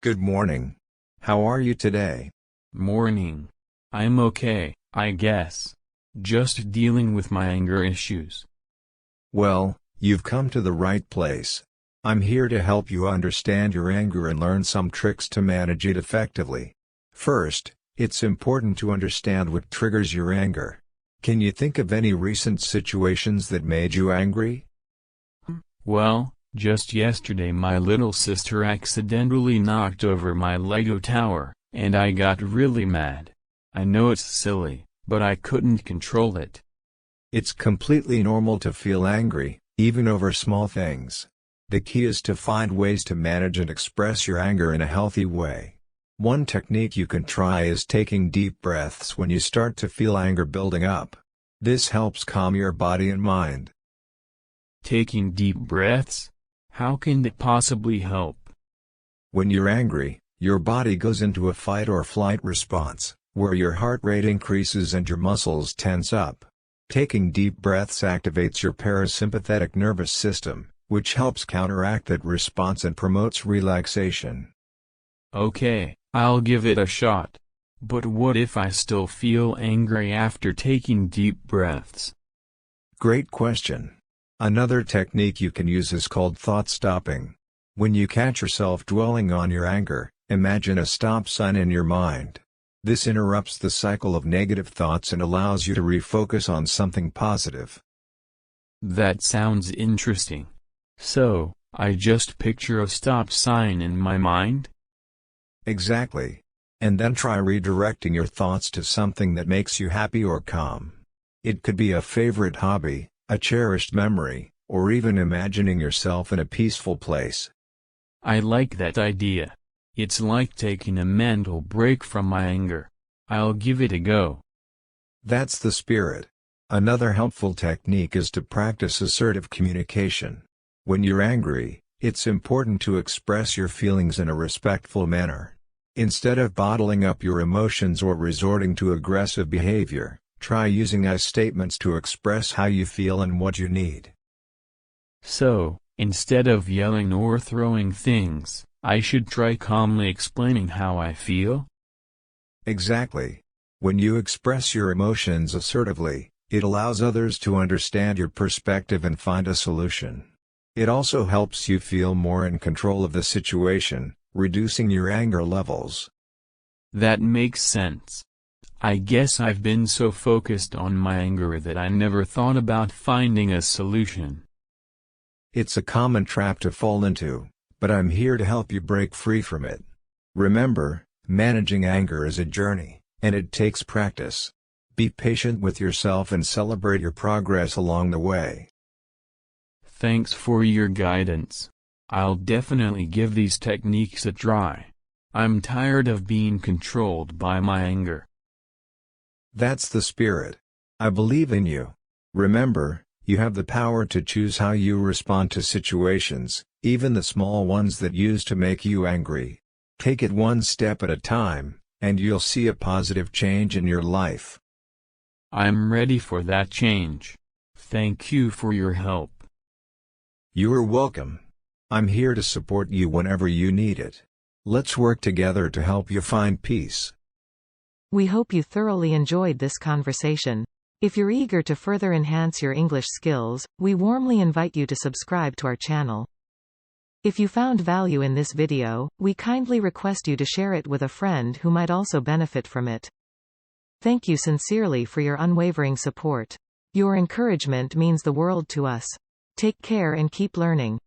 Good morning. How are you today? Morning. I'm okay, I guess. Just dealing with my anger issues. Well, you've come to the right place. I'm here to help you understand your anger and learn some tricks to manage it effectively. First, it's important to understand what triggers your anger. Can you think of any recent situations that made you angry? Well, just yesterday my little sister accidentally knocked over my Lego tower, and I got really mad. I know it's silly, but I couldn't control it. It's completely normal to feel angry, even over small things. The key is to find ways to manage and express your anger in a healthy way. One technique you can try is taking deep breaths when you start to feel anger building up. This helps calm your body and mind. Taking deep breaths? How can that possibly help? When you're angry, your body goes into a fight or flight response, where your heart rate increases and your muscles tense up. Taking deep breaths activates your parasympathetic nervous system, which helps counteract that response and promotes relaxation. Okay, I'll give it a shot. But what if I still feel angry after taking deep breaths? Great question. Another technique you can use is called thought stopping. When you catch yourself dwelling on your anger, imagine a stop sign in your mind. This interrupts the cycle of negative thoughts and allows you to refocus on something positive. That sounds interesting. So, I just picture a stop sign in my mind? Exactly. And then try redirecting your thoughts to something that makes you happy or calm. It could be a favorite hobby, a cherished memory, or even imagining yourself in a peaceful place. I like that idea. It's like taking a mental break from my anger. I'll give it a go. That's the spirit. Another helpful technique is to practice assertive communication. When you're angry, it's important to express your feelings in a respectful manner. Instead of bottling up your emotions or resorting to aggressive behavior, try using I statements to express how you feel and what you need. So, instead of yelling or throwing things, I should try calmly explaining how I feel? Exactly. When you express your emotions assertively, it allows others to understand your perspective and find a solution. It also helps you feel more in control of the situation, reducing your anger levels. That makes sense. I guess I've been so focused on my anger that I never thought about finding a solution. It's a common trap to fall into, but I'm here to help you break free from it. Remember, managing anger is a journey, and it takes practice. Be patient with yourself and celebrate your progress along the way. Thanks for your guidance. I'll definitely give these techniques a try. I'm tired of being controlled by my anger. That's the spirit. I believe in you. Remember, you have the power to choose how you respond to situations, even the small ones that used to make you angry. Take it one step at a time, and you'll see a positive change in your life. I'm ready for that change. Thank you for your help. You're welcome. I'm here to support you whenever you need it. Let's work together to help you find peace. We hope you thoroughly enjoyed this conversation. If you're eager to further enhance your English skills, we warmly invite you to subscribe to our channel. If you found value in this video, we kindly request you to share it with a friend who might also benefit from it. Thank you sincerely for your unwavering support. Your encouragement means the world to us. Take care and keep learning.